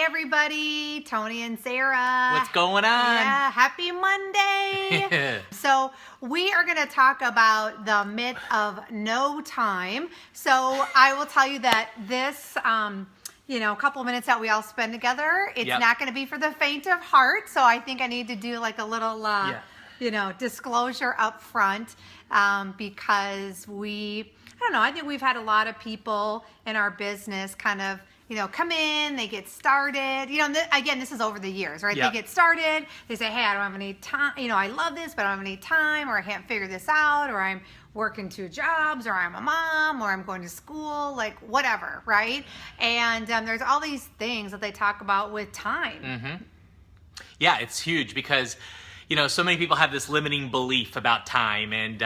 everybody, Tony and Sarah. What's going on? Yeah, happy Monday. So we are going to talk about the myth of no time. So I will tell you that this, a couple of minutes that we all spend together, it's not going to be for the faint of heart. So I think I need to do like a little, disclosure up front because I think we've had a lot of people in our business kind of, come in, they get started. Again, this is over the years, right? Yep. They get started. They say, hey, I don't have any time. I love this, but I don't have any time, or I can't figure this out, or I'm working 2 jobs, or I'm a mom, or I'm going to school, like whatever, right? And there's all these things that they talk about with time. Mm-hmm. Yeah, it's huge because so many people have this limiting belief about time, and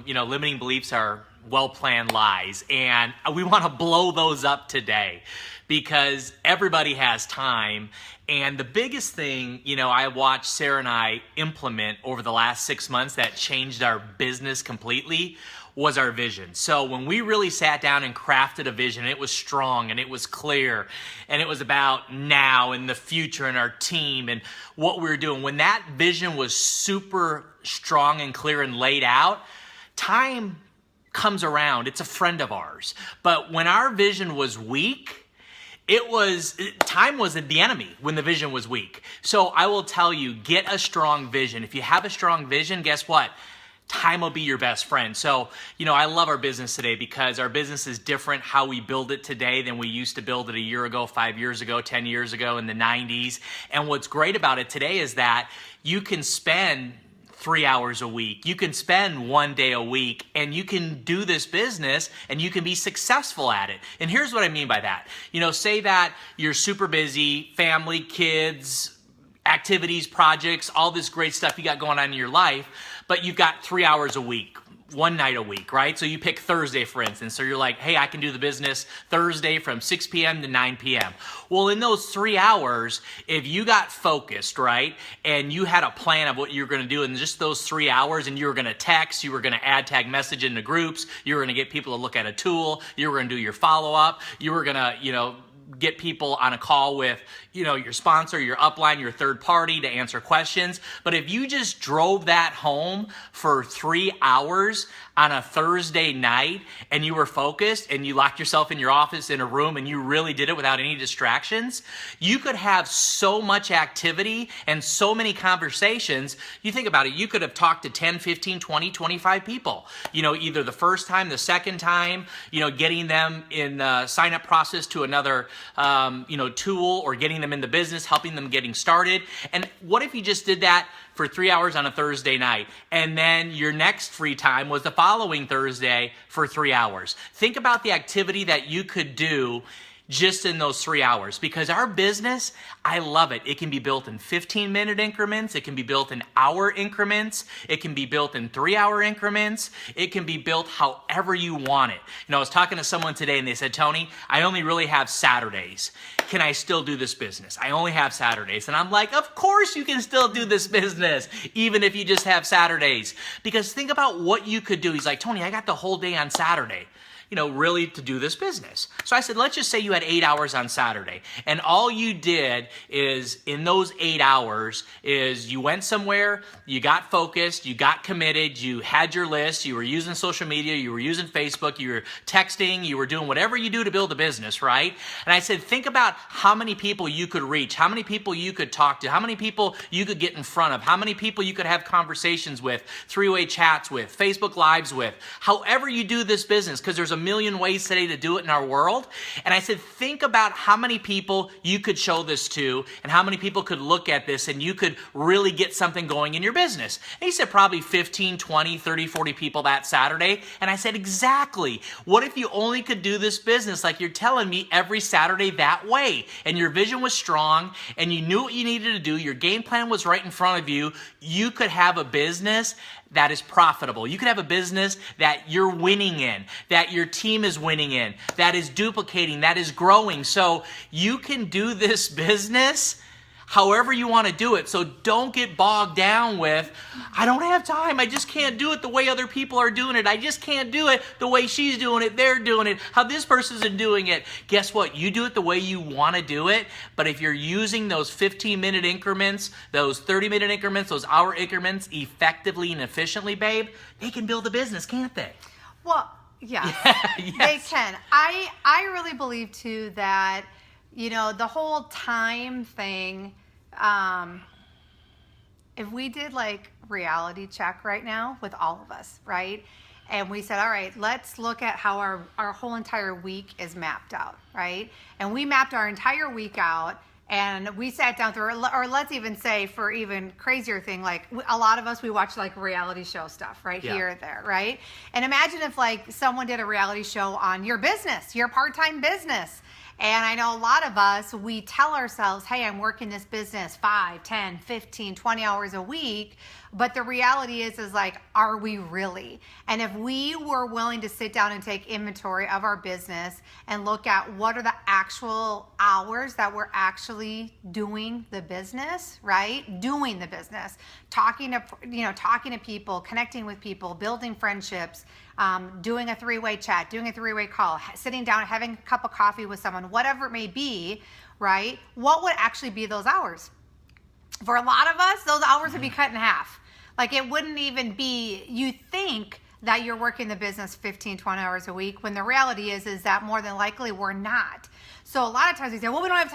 limiting beliefs are well-planned lies, and we want to blow those up today because everybody has time. And the biggest thing, I watched Sarah and I implement over the last 6 months that changed our business completely was our vision. So when we really sat down and crafted a vision, it was strong and it was clear and it was about now and the future and our team and what we were doing. When that vision was super strong and clear and laid out, time comes around. It's a friend of ours. But when our vision was weak, time was the enemy when the vision was weak. So I will tell you, get a strong vision. If you have a strong vision, guess what? Time will be your best friend. So, I love our business today because our business is different how we build it today than we used to build it a year ago, 5 years ago, 10 years ago, in the 90s. And what's great about it today is that you can spend 3 hours a week. You can spend 1 day a week and you can do this business and you can be successful at it. And here's what I mean by that. Say that you're super busy, family, kids, activities, projects, all this great stuff you got going on in your life, but you've got 3 hours a week, 1 night a week, right? So you pick Thursday, for instance. So you're like, hey, I can do the business Thursday from 6 p.m. to 9 p.m. Well, in those 3 hours, if you got focused, right, and you had a plan of what you're going to do in just those 3 hours, and you were going to text, you were going to add tag message into groups, you were going to get people to look at a tool, you were going to do your follow-up, you were going to, get people on a call with, your sponsor, your upline, your third party to answer questions. But if you just drove that home for 3 hours on a Thursday night and you were focused and you locked yourself in your office in a room and you really did it without any distractions, you could have so much activity and so many conversations. You think about it, you could have talked to 10, 15, 20, 25 people, either the first time, the second time, getting them in the sign-up process to another tool or getting them in the business, helping them getting started. And what if you just did that for 3 hours on a Thursday night, and then your next free time was the following Thursday for 3 hours? Think about the activity that you could do just in those 3 hours, because our business, I love it. It can be built in 15-minute increments. It can be built in hour increments. It can be built in 3-hour increments. It can be built however you want it. I was talking to someone today and they said, Tony, I only really have Saturdays. Can I still do this business? I only have Saturdays. And I'm like, of course you can still do this business, even if you just have Saturdays. Because think about what you could do. He's like, Tony, I got the whole day on Saturday, really to do this business. So I said, let's just say you had 8 hours on Saturday. And all you did is in those 8 hours is you went somewhere, you got focused, you got committed, you had your list, you were using social media, you were using Facebook, you were texting, you were doing whatever you do to build a business, right? And I said, think about how many people you could reach, how many people you could talk to, how many people you could get in front of, how many people you could have conversations with, 3-way chats with, Facebook Lives with, however you do this business, because there's a million ways today to do it in our world. And I said, think about how many people you could show this to and how many people could look at this and you could really get something going in your business. And he said probably 15, 20, 30, 40 people that Saturday. And I said, exactly. What if you only could do this business like you're telling me every Saturday that way? And your vision was strong and you knew what you needed to do. Your game plan was right in front of you. You could have a business that is profitable. You could have a business that you're winning in, that your team is winning in, that is duplicating, that is growing. So you can do this business however you want to do it. So don't get bogged down with, I don't have time. I just can't do it the way other people are doing it. I just can't do it the way she's doing it. They're doing it. How this person's doing it. Guess what? You do it the way you want to do it. But if you're using those 15-minute increments, those 30-minute increments, those hour increments effectively and efficiently, babe, they can build a business, can't they? Well, yes, yes. they can. I really believe too that, you know, the whole time thing, if we did like reality check right now with all of us, right? And we said, all right, let's look at how our whole entire week is mapped out, right? And we mapped our entire week out, and we sat down through, or let's even say for even crazier thing, like a lot of us, we watch like reality show stuff, right? Here and there, right? And imagine if like someone did a reality show on your business, your part-time business. And I know a lot of us, we tell ourselves, hey, I'm working this business 5, 10, 15, 20 hours a week. But the reality is like, are we really? And if we were willing to sit down and take inventory of our business and look at what are the actual hours that we're actually doing the business, right? Doing the business, talking to people, connecting with people, building friendships, doing a three-way chat, doing a three-way call, sitting down, having a cup of coffee with someone, whatever it may be, right? What would actually be those hours? For a lot of us, those hours would be cut in half. Like it wouldn't even be, you think that you're working the business 15, 20 hours a week, when the reality is that more than likely we're not. So a lot of times we say, well, we don't have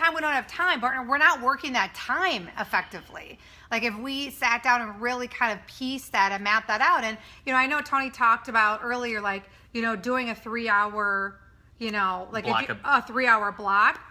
time, but we're not working that time effectively. Like if we sat down and really kind of pieced that and mapped that out. And, you know, I know Tony talked about earlier, like, you know, doing a 3-hour, you know, like a 3-hour block.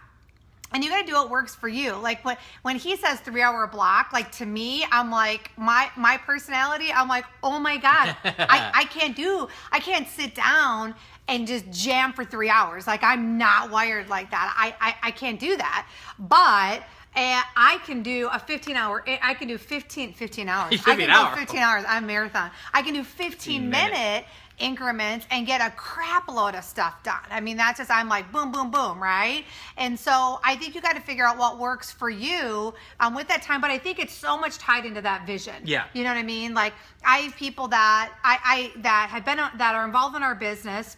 And you got to do what works for you. Like when he says 3-hour block, like to me, I'm like, my personality, I'm like, oh my God, I can't sit down and just jam for 3 hours. Like I'm not wired like that. I can't do that. But I can do a 15-hour, I can do 15 hours. I can do 15 hours. I'm a marathon. I can do 15-minute increments and get a crap load of stuff done. I mean, that's just, I'm like, boom, boom, boom, right? And so I think you got to figure out what works for you with that time. But I think it's so much tied into that vision. Yeah. You know what I mean? Like I have people that that are involved in our business,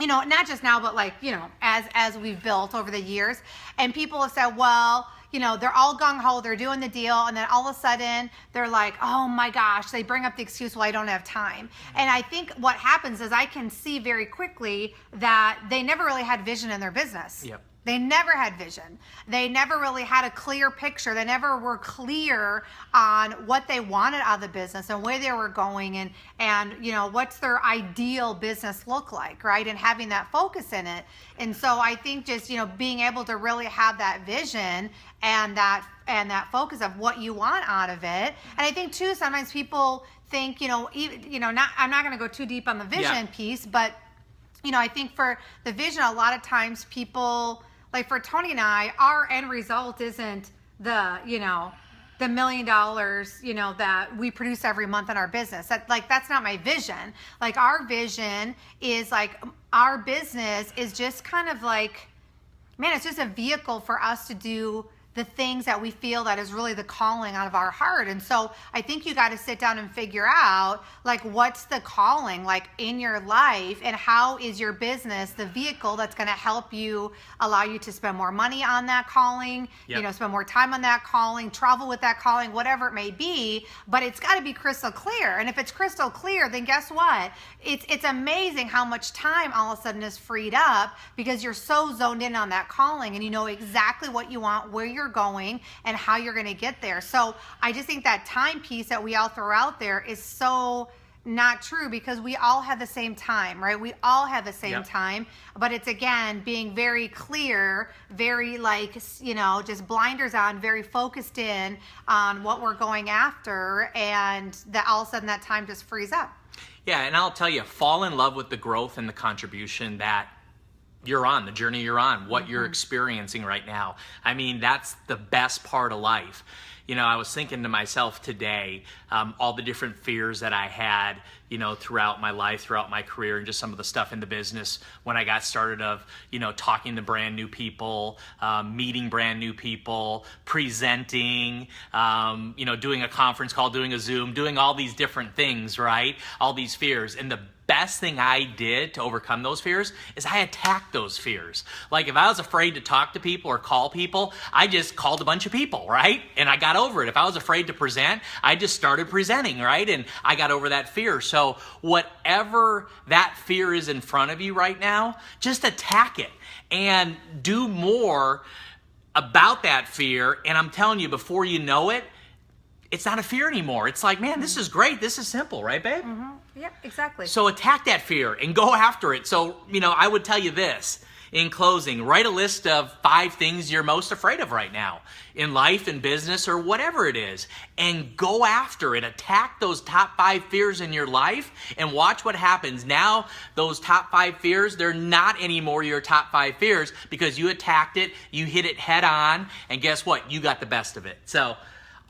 you know, not just now, but like, you know, as we've built over the years, and people have said, well, you know, they're all gung-ho, they're doing the deal, and then all of a sudden they're like, oh my gosh, they bring up the excuse, well, I don't have time. And I think what happens is I can see very quickly that they never really had vision in their business. Yep. They never had vision. They never really had a clear picture. They never were clear on what they wanted out of the business and where they were going and you know, what's their ideal business look like, right? And having that focus in it. And so I think just, you know, being able to really have that vision and that focus of what you want out of it. And I think too, sometimes people think, I'm not going to go too deep on the vision piece, but you know, I think for the vision, a lot of times people, like for Tony and I, our end result isn't the $1 million, that we produce every month in our business. That's not my vision. Like our vision is like, our business is just kind of like, man, it's just a vehicle for us to do the things that we feel that is really the calling out of our heart. And so I think you got to sit down and figure out like what's the calling like in your life, and how is your business the vehicle that's going to help you, allow you to spend more money on that calling, spend more time on that calling, travel with that calling, whatever it may be. But it's got to be crystal clear. And if it's crystal clear, then guess what? It's amazing how much time all of a sudden is freed up because you're so zoned in on that calling and you know exactly what you want, where you're going, and how you're going to get there. So I just think that time piece that we all throw out there is so not true, because we all have the same time, right? We all have the same time, but it's again being very clear, very just blinders on, very focused in on what we're going after, and that all of a sudden that time just frees up. Yeah, and I'll tell you, fall in love with the growth and the contribution that you're on, the journey you're on, what you're experiencing right now. I mean, that's the best part of life. You know, I was thinking to myself today, all the different fears that I had throughout my life, throughout my career, and just some of the stuff in the business when I got started of, talking to brand new people, meeting brand new people, presenting, doing a conference call, doing a Zoom, doing all these different things, right? All these fears. And the best thing I did to overcome those fears is I attacked those fears. Like if I was afraid to talk to people or call people, I just called a bunch of people, right? And I got over it. If I was afraid to present, I just started presenting, right? And I got over that fear. So whatever that fear is in front of you right now, just attack it and do more about that fear. And I'm telling you, before you know it, it's not a fear anymore. It's like, man, this is great. This is simple, right, babe? Mm-hmm. Yep, exactly. So attack that fear and go after it. So, I would tell you this in closing, write a list of 5 things you're most afraid of right now in life, in business, or whatever it is, and go after it. Attack those top 5 fears in your life and watch what happens. Now, those top 5 fears, they're not anymore your top 5 fears because you attacked it, you hit it head on, and guess what? You got the best of it. So,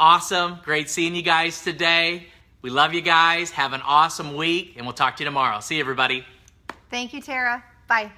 awesome. Great seeing you guys today. We love you guys. Have an awesome week, and we'll talk to you tomorrow. See you, everybody. Thank you, Tara. Bye.